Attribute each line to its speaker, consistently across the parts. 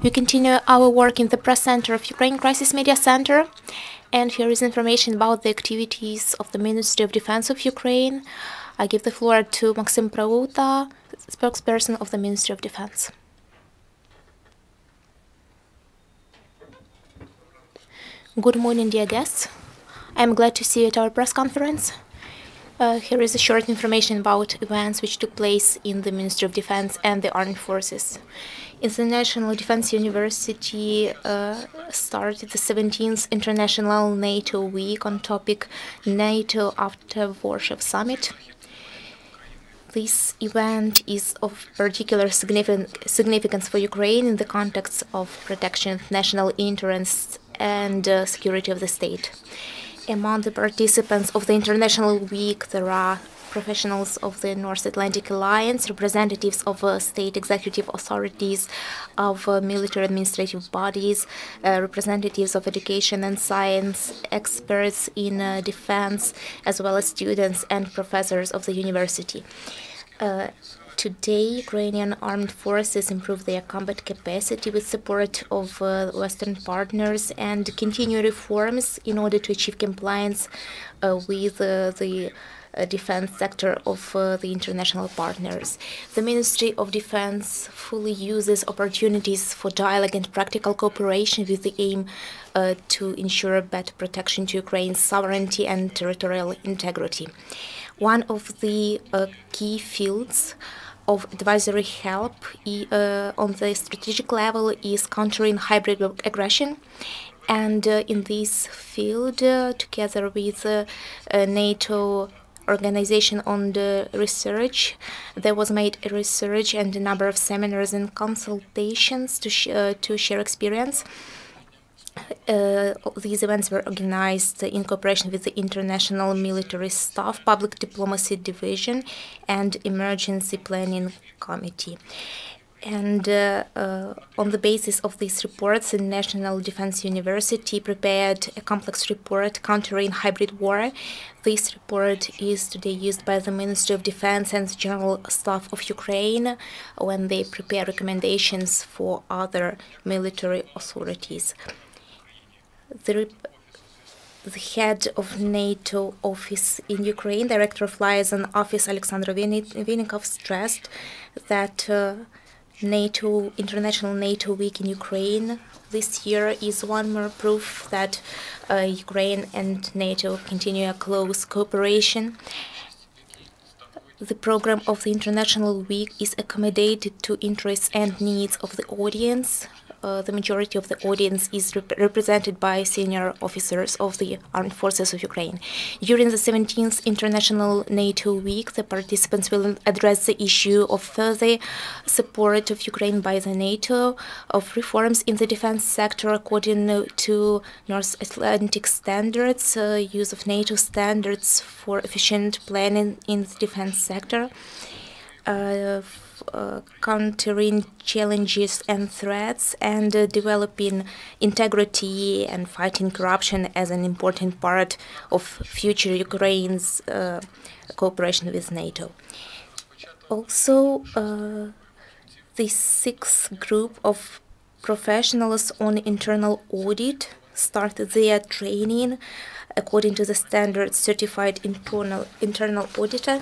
Speaker 1: We continue our work in the press center of Ukraine Crisis Media Center, and here is information about the activities of the Ministry of Defense of Ukraine. I give the floor to Maxim Prauta, spokesperson of the Ministry of Defense. Good morning, dear guests. I am glad to see you at our press conference. Here is a short information about events which took place in the Ministry of Defense and the Armed Forces. International Defense University started the 17th International NATO Week on topic NATO after Warsaw Summit. This event is of particular significance for Ukraine in the context of protection of national interests and security of the state. Among the participants of the International Week, there are professionals of the North Atlantic Alliance, representatives of state executive authorities, of military administrative bodies, representatives of education and science, experts in defense, as well as students and professors of the university. Today, Ukrainian armed forces improve their combat capacity with support of Western partners and continue reforms in order to achieve compliance with the defense sector of the international partners. The Ministry of Defense fully uses opportunities for dialogue and practical cooperation with the aim to ensure better protection to Ukraine's sovereignty and territorial integrity. One of the key fields of advisory help on the strategic level is countering hybrid aggression. And in this field, together with NATO organization on the research, there was made a research and a number of seminars and consultations to share experience. These events were organized in cooperation with the International Military Staff, Public Diplomacy Division, and Emergency Planning Committee. And on the basis of these reports, the National Defense University prepared a complex report countering hybrid war. This report is today used by the Ministry of Defense and the General Staff of Ukraine when they prepare recommendations for other military authorities. The head of NATO office in Ukraine, Director of Liaison Office Alexander Vinnikov, stressed that International NATO Week in Ukraine this year is one more proof that Ukraine and NATO continue a close cooperation. The program of the International Week is accommodated to interests and needs of the audience. The majority of the audience is represented by senior officers of the Armed Forces of Ukraine. During the 17th International NATO Week, the participants will address the issue of further support of Ukraine by the NATO, of reforms in the defense sector according to North Atlantic standards, use of NATO standards for efficient planning in the defense sector, countering challenges and threats, and developing integrity and fighting corruption as an important part of future Ukraine's cooperation with NATO. Also, the sixth group of professionals on internal audit started their training according to the standards certified internal auditor.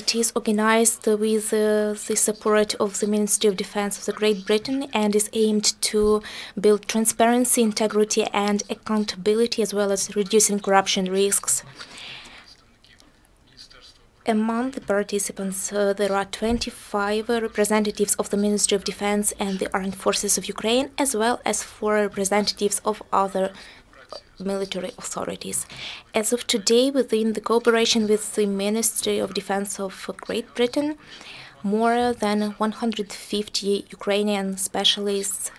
Speaker 1: It is organized with the support of the Ministry of Defense of the Great Britain and is aimed to build transparency, integrity, and accountability, as well as reducing corruption risks. Among the participants, there are 25 representatives of the Ministry of Defense and the Armed Forces of Ukraine, as well as 4 representatives of other military authorities. As of today, within the cooperation with the Ministry of Defense of Great Britain, more than 150 Ukrainian specialists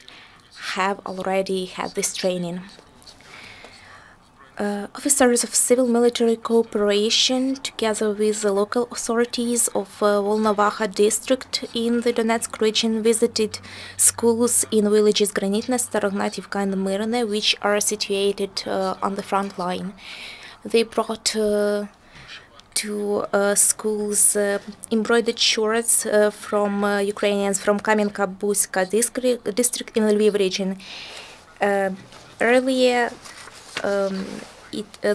Speaker 1: have already had this training. Officers of civil-military cooperation, together with the local authorities of Volnovakha district in the Donetsk region, visited schools in villages Granitne, Starognativka, and Myrne, which are situated on the front line. They brought to schools embroidered shorts from Ukrainians from Kam'янka-Buzьka district in Lviv region. Earlier,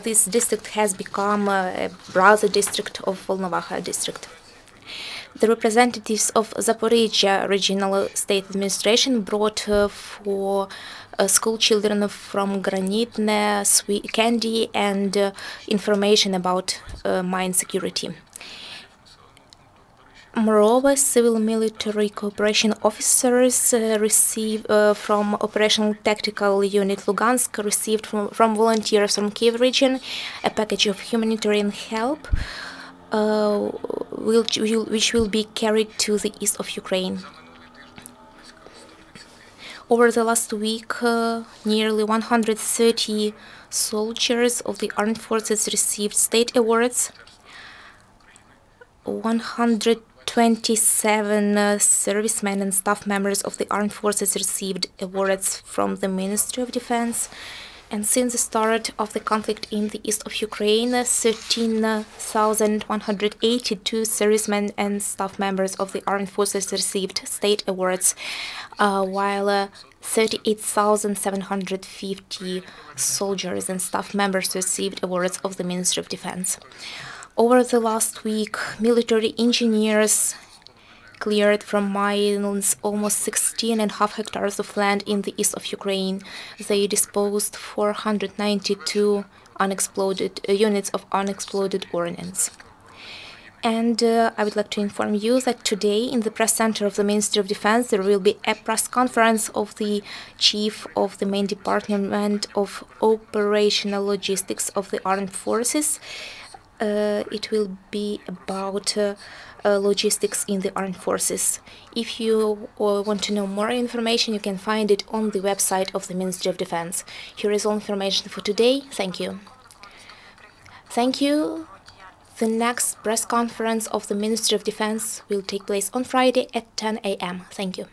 Speaker 1: this district has become a brother district of Volnovakha district. The representatives of Zaporizhia Regional State Administration brought for school children from Granitne, sweet candy, and information about mine security. Moreover, civil military cooperation officers from Operational Tactical Unit Lugansk received from volunteers from Kiev region a package of humanitarian help which will be carried to the east of Ukraine. Over the last week, nearly 130 soldiers of the armed forces received state awards. 127 servicemen and staff members of the armed forces received awards from the Ministry of Defense. And since the start of the conflict in the east of Ukraine, 13,182 servicemen and staff members of the armed forces received state awards, while 38,750 soldiers and staff members received awards of the Ministry of Defense. Over the last week, military engineers cleared from mines almost 16.5 hectares of land in the east of Ukraine. They disposed 492 unexploded units of unexploded ordnance. And I would like to inform you that today in the press center of the Ministry of Defense there will be a press conference of the chief of the main department of operational logistics of the armed forces. It will be about logistics in the armed forces. If you want to know more information, you can find it on the website of the Ministry of Defense. Here is all information for today. Thank you. Thank you. The next press conference of the Ministry of Defense will take place on Friday at 10 a.m. Thank you.